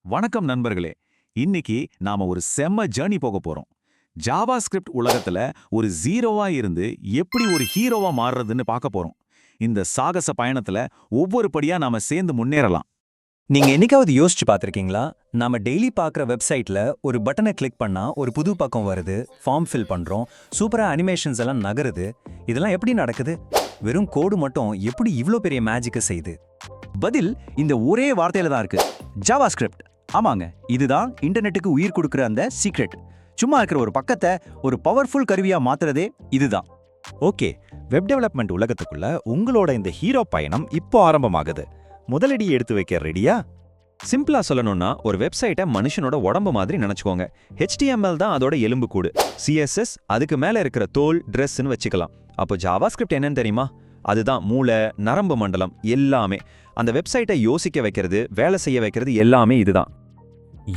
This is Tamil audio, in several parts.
வணக்கம் நண்பர்களே. இன்னைக்கு நாம ஒரு செம்ம ஜர்னி போக போறோம். ஜாவா ஸ்கிரிப்ட் உலகத்துல ஒரு ஜீரோவா இருந்து எப்படி ஒரு ஹீரோவா மாறுறதுன்னு பார்க்க போறோம். இந்த சாகச பயணத்துல ஒவ்வொரு படியா நாம சேர்ந்து முன்னேறலாம். நீங்க என்னைக்காவது யோசிச்சு பார்த்திருக்கீங்களா? நாம டெய்லி பார்க்குற வெப்சைட்ல ஒரு பட்டனை கிளிக் பண்ணா ஒரு புது பக்கம் வருது, ஃபார்ம் ஃபில் பண்றோம், சூப்பரா அனிமேஷன்ஸ் எல்லாம் நகருது. இதெல்லாம் எப்படி நடக்குது? வெறும் கோடு மட்டும் எப்படி இவ்ளோ பெரிய மேஜிக்கை செய்யுது? பதில் இந்த ஒரே வார்த்தையில தான் இருக்கு. Java script. ஆமாங்க, இதுதான் இன்டர்நெட்டுக்கு உயிர் கொடுக்கிற அந்த சீக்ரெட். சும்மா இருக்கிற ஒரு பக்கத்தை ஒரு பவர்ஃபுல் கருவியா மாத்துறதே இதுதான். ஓகே, வெப் டெவலப்மெண்ட் உலகத்துக்குள்ள உங்களோட இந்த ஹீரோ பயணம் இப்போ ஆரம்பமாகுது. முதலடி எடுத்து வைக்க ரெடியா? சிம்பிளா சொல்லணும்னா ஒரு வெப்சைட்டை மனுஷனோட உடம்பு மாதிரி நினைச்சுக்கோங்க. HTML தான் அதோட எலும்பு கூடு, CSS அதுக்கு மேல இருக்கிற தோல், ட்ரெஸ்ன்னு வச்சுக்கலாம். அப்போ ஜாவா ஸ்கிரிப்ட் என்னன்னு தெரியுமா? அதுதான் மூளை, நரம்பு மண்டலம் எல்லாமே. அந்த வெப்சைட்டை யோசிக்க வைக்கிறது, வேலை செய்ய வைக்கிறது எல்லாமே இதுதான்.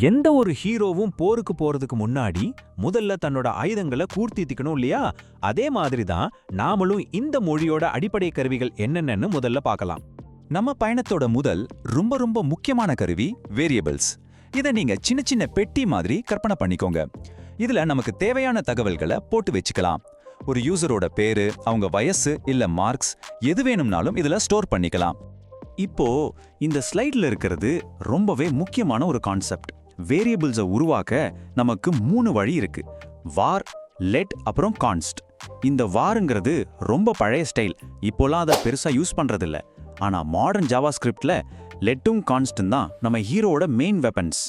எந்த ஒரு ஹீரோவும் போருக்கு போறதுக்கு முன்னாடி முதல்ல தன்னோட ஆயுதங்களை கூர்த்திக்கணும் இல்லையா? அதே மாதிரி தான் நாமளும் இந்த மொழியோட அடிப்படை கருவிகள் என்னென்னு முதல்ல பார்க்கலாம். நம்ம பயணத்தோட முதல் ரொம்ப முக்கியமான கருவி வேரியபிள்ஸ். இதை நீங்க சின்ன சின்ன பெட்டி மாதிரி கற்பனை பண்ணிக்கோங்க. இதுல நமக்கு தேவையான தகவல்களை போட்டு வச்சுக்கலாம். ஒரு யூசரோட பேரு, அவங்க வயசு இல்ல மார்க்ஸ் எது வேணும்னாலும் இதுல ஸ்டோர் பண்ணிக்கலாம். இப்போ இந்த ஸ்லைட்ல இருக்கிறது ரொம்பவே முக்கியமான ஒரு கான்செப்ட். வேரியபிள்ஸை உருவாக்க நமக்கு 3 வழி இருக்கு. வார், லெட் அப்புறம் கான்ஸ்ட். இந்த வாருங்கிறது ரொம்ப பழைய ஸ்டைல், இப்போலாம் அதை பெருசா யூஸ் பண்றதில்ல. ஆனா மாடர்ன் ஜாவா ஸ்கிரிப்ட்ல லெட்டும் கான்ஸ்டும் தான் நம்ம ஹீரோவோட மெயின் வெப்பன்ஸ்.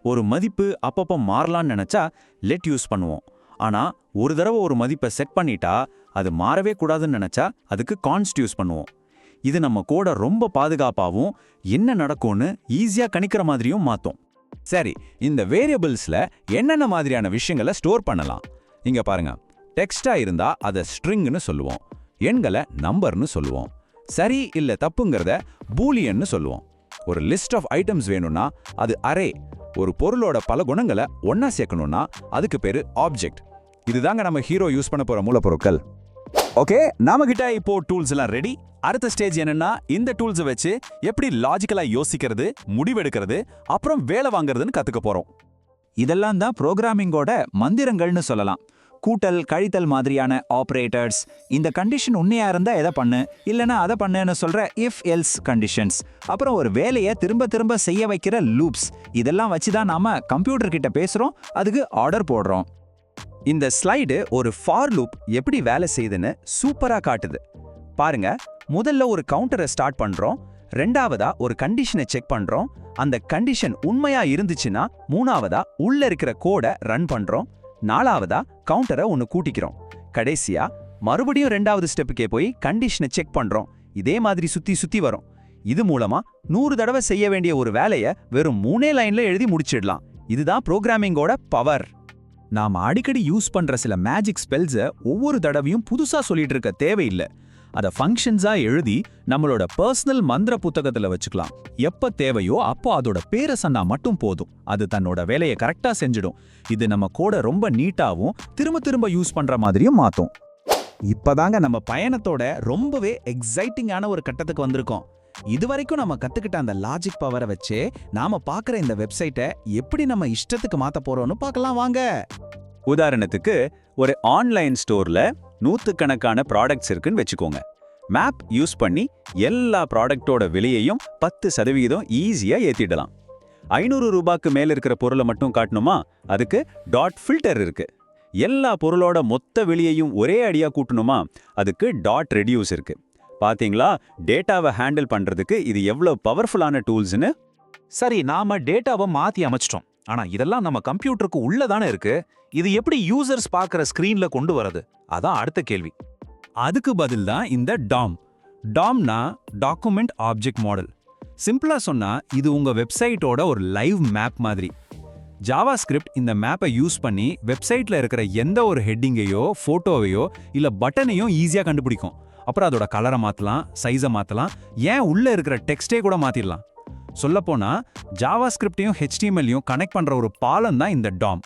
ஒரு மதிப்பு அப்பப்போ மாறலாம்னு நினைச்சா லெட் யூஸ் பண்ணுவோம். ஆனா ஒரு தடவை ஒரு மதிப்பை செட் பண்ணிட்டா அது மாறவே கூடாதுன்னு நினைச்சா அதுக்கு கான்ஸ்ட் யூஸ் பண்ணுவோம். இது நம்ம கோட ரொம்ப பாதுகாப்பாகவும் என்ன நடக்கும்னு ஈஸியா கணிக்கிற மாதிரியும் மாத்தும். சரி, இந்த வேரியபிள்ஸ்ல என்னென்ன மாதிரியான விஷயங்களை ஸ்டோர் பண்ணலாம்? இங்க பாருங்க. டெக்ஸ்டா இருந்தா அதை ஸ்ட்ரிங்னு சொல்லுவோம், எண்களை நம்பர்னு சொல்லுவோம், சரி இல்ல தப்புங்கிறத பூலியன்னு சொல்லுவோம். ஒரு லிஸ்ட் ஆஃப் ஐட்டம்ஸ் வேணும்னா அது அரே. ஒரு பொருளோட பல குணங்களை ஒன்னா சேர்க்கணும்னா அதுக்கு பேரு ஆப்ஜெக்ட். இதுதாங்க நம்ம ஹீரோ யூஸ் பண்ண போற மூலப்பொருட்கள். ஓகே, நாம கிட்ட இப்போ டூல்ஸ் எல்லாம் ரெடி. அடுத்த ஸ்டேஜ் என்னன்னா இந்த டூல்ஸை வச்சு எப்படி லாஜிக்கலா யோசிக்கிறது, முடிவெடுக்கிறது, அப்புறம் வேலை வாங்குறதுன்னு கத்துக்க போறோம். இதெல்லாம் தான் புரோகிராமிங்கோட மந்திரங்கள்னு சொல்லலாம். கூட்டல், கழித்தல் மாதிரியான ஆபரேட்டர்ஸ். இந்த கண்டிஷன் உண்மையா இருந்தா எதை பண்ணு, இல்லனா அதை பண்ணுன்னு சொல்ற இஃப் எல்ஸ் கண்டிஷன்ஸ். அப்புறம் ஒரு வேலையை திரும்ப திரும்ப செய்ய வைக்கிற லூப்ஸ். இதெல்லாம் வச்சுதான் நாம கம்ப்யூட்டர் கிட்ட பேசுறோம், அதுக்கு ஆர்டர் போடுறோம். இந்த ஸ்லைடு ஒரு ஃபார் லூப் எப்படி வேலை செய்யுதுன்னு சூப்பரா காட்டுது. பாருங்க, முதல்ல ஒரு கவுண்டரை ஸ்டார்ட் பண்றோம், ரெண்டாவதா ஒரு கண்டிஷனை செக் பண்றோம், அந்த கண்டிஷன் உண்மையா இருந்துச்சுன்னா மூணாவதா உள்ள இருக்கிற கோடை ரன் பண்றோம், நாலாவதா கவுண்டரை ஒன்னு கூட்டிக்கிறோம், கடைசியா மறுபடியும் ரெண்டாவது ஸ்டெப்புக்கே போய் கண்டிஷனை செக் பண்றோம். இதே மாதிரி சுத்தி வரும். இது மூலமா 100 தடவை செய்ய வேண்டிய ஒரு வேலையை வெறும் 3 லைன்ல எழுதி முடிச்சிடலாம். இதுதான் புரோகிராமிங்கோட பவர். நாம அடிக்கடி யூஸ் பண்ற சில மேஜிக் ஸ்பெல்ஸை ஒவ்வொரு தடவையும் புதுசா சொல்லிட்டு இருக்க தேவையில்லை. அதை ஃபங்க்ஷன்ஸா எழுதி நம்மளோட பர்சனல் மந்திர புத்தகத்துல வச்சுக்கலாம். எப்ப தேவையோ அப்போ அதோட பேரை சொன்னா மட்டும் போதும், அது தன்னோட வேலையை கரெக்டா செஞ்சிடும். இது நம்ம கோட ரொம்ப நீட்டாவும் திரும்ப யூஸ் பண்ற மாதிரியும் மாத்தும். இப்பதாங்க நம்ம பயணத்தோட ரொம்பவே எக்ஸைட்டிங்கான ஒரு கட்டத்துக்கு வந்திருக்கோம். இதுவரைக்கும் நம்ம கத்துக்கிட்ட அந்த லாஜிக் பவரை வச்சே நாம பாக்குற இந்த வெப்சைட்டை எப்படி நம்ம இஷ்டத்துக்கு மாத்த போறோம்னு பார்க்கலாம் வாங்க. உதாரணத்துக்கு ஒரு ஆன்லைன் ஸ்டோர்ல 100கணக்கான ப்ராடக்ட்ஸ் இருக்குன்னு வச்சுக்கோங்க. மேப் யூஸ் பண்ணி எல்லா ப்ராடக்டோட விலையையும் 10% ஈஸியா ஏத்திடலாம். 500 ரூபாய்க்கு மேல இருக்கிற பொருளை மட்டும் காட்டணுமா? அதுக்கு டாட் ஃபில்டர் இருக்கு. எல்லா பொருளோட மொத்த விலையையும் ஒரே அடியா கூட்டணுமா? அதுக்கு டாட் ரெடியூஸ் இருக்கு. பாத்தீங்களா, டேட்டாவை ஹேண்டில் பண்றதுக்கு இது எவ்வளவு பவர்ஃபுல்லான டூல்ஸ்னு. சரி, நாம டேட்டாவை மாத்தி அமைச்சிட்டோம். ஆனா இதெல்லாம் நம்ம கம்ப்யூட்டருக்கு உள்ளதானே இருக்கு. இது எப்படி யூசர்ஸ் பார்க்குற ஸ்கிரீன்ல கொண்டு வரது? அதான் அடுத்த கேள்வி. அதுக்கு பதில் தான் இந்த டாம். டாம்னா டாக்குமெண்ட் ஆப்ஜெக்ட் மாடல். சிம்பிளா சொன்னா இது உங்க வெப்சைட்டோட ஒரு லைவ் மேப் மாதிரி. ஜாவா ஸ்கிரிப்ட் இந்த மேப்பை யூஸ் பண்ணி வெப்சைட்ல இருக்கிற எந்த ஒரு ஹெட்டிங்கையோ, போட்டோவையோ இல்ல பட்டனையோ ஈஸியா கண்டுபிடிக்கும். அப்புறம் அதோட கலரை மாத்தலாம், சைஸை மாத்தலாம், ஏன் உள்ள இருக்கிற டெக்ஸ்டே கூட மாத்திடலாம். சொல்லப்போனா ஜாவா ஸ்கிரிப்டையும் HTML-யும் கனெக்ட் பண்ற ஒரு பாலம் தான் இந்த டாம்.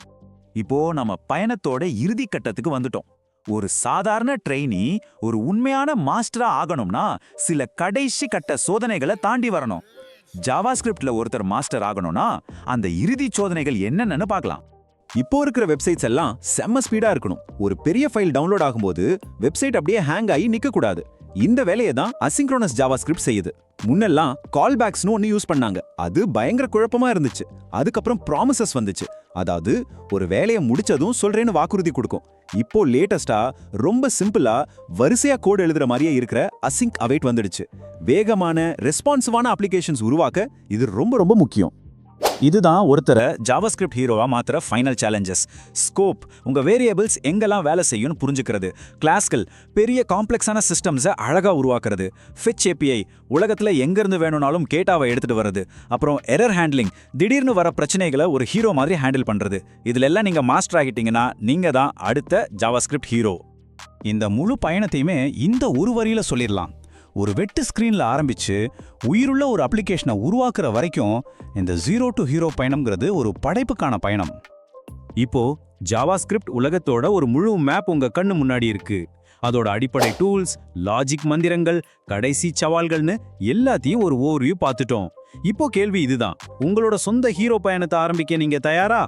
இப்போ நம்ம பயணத்தோட இறுதி கட்டத்துக்கு வந்துட்டோம். ஒரு சாதாரண ட்ரெயினி ஒரு உண்மையான மாஸ்டரா ஆகணும்னா சில கடைசி கட்ட சோதனைகளை தாண்டி வரணும். ஜாவாஸ்கிரிப்ட்ல ஒருத்தர் மாஸ்டர் ஆகணும்னா அந்த இறுதி சோதனைகள் என்னென்னு பார்க்கலாம். இப்போ இருக்கிற வெப்சைட்ஸ் எல்லாம் செம்ம ஸ்பீடா இருக்கணும். ஒரு பெரிய ஃபைல் டவுன்லோட் ஆகும்போது வெப்சைட் அப்படியே ஹேங் ஆகி நிக்க கூடாது. இந்த வேலையை தான் அசிங்க்ரோனஸ் ஜாவாஸ்கிரிப்ட் செய்யுது. முன்னெல்லாம் கால் பேக்ஸ்னு ஒன்னு யூஸ் பண்ணாங்க. அது பயங்கர குழப்பமா இருந்துச்சு. அதுக்கப்புறம் ப்ராமிசஸ் வந்துச்சு. அதாவது ஒரு வேலையை முடிச்சதும் சொல்றேன்னு வாக்குறுதி கொடுக்கும். இப்போ லேட்டஸ்டா ரொம்ப சிம்பிளா வரிசையா கோட் எழுதுற மாதிரியே இருக்கிற அசிங்க் அவைட் வந்துடுச்சு. வேகமான ரெஸ்பான்சிவான அப்ளிகேஷன்ஸ் உருவாக்க இது ரொம்ப ரொம்ப முக்கியம். இதுதான் ஒருத்தரை ஜாவாஸ்கிரிப்ட் ஹீரோவா மாத்திர ஃபைனல் சேலஞ்சஸ். ஸ்கோப், உங்க வேரியபிள்ஸ் எங்கெல்லாம் வேலை செய்யும்னு புரிஞ்சுக்கிறது. கிளாஸ்கள், பெரிய காம்ப்ளெக்ஸான சிஸ்டம்ஸை அழகா உருவாக்குறது. ஃபிட்ச் ஏபிஐ, உலகத்துல எங்கிருந்து வேணும்னாலும் கேட்டாவை எடுத்துட்டு வர்றது. அப்புறம் எரர் ஹேண்ட்லிங், திடீர்னு வர பிரச்சனைகளை ஒரு ஹீரோ மாதிரி ஹேண்டில் பண்றது. இதுல எல்லாம் நீங்க மாஸ்டர் ஆகிட்டீங்கன்னா நீங்க தான் அடுத்த ஜாவாஸ்கிரிப்ட் ஹீரோ. இந்த முழு பயணத்தையுமே இந்த ஒரு வரியில சொல்லிடலாம். ஒரு வெட்டு ஸ்கிரீன்ல ஆரம்பிச்சு உயிருள்ள ஒரு அப்ளிகேஷனை உருவாக்குற வரைக்கும் இந்த 0 to ஹீரோ பயணம்ங்கிறது ஒரு படைப்புக்கான பயணம். இப்போ ஜாவாஸ்கிரிப்ட் உலகத்தோட ஒரு முழு மேப் உங்க கண்ணு முன்னாடி இருக்கு. அதோட அடிப்படை டூல்ஸ், லாஜிக் மந்திரங்கள், கடைசி சவால்கள்னு எல்லாத்தையும் ஒரு ஓவர்வியூ பார்த்துட்டோம். இப்போ கேள்வி இதுதான், உங்களோட சொந்த ஹீரோ பயணத்தை ஆரம்பிக்க நீங்க தயாரா?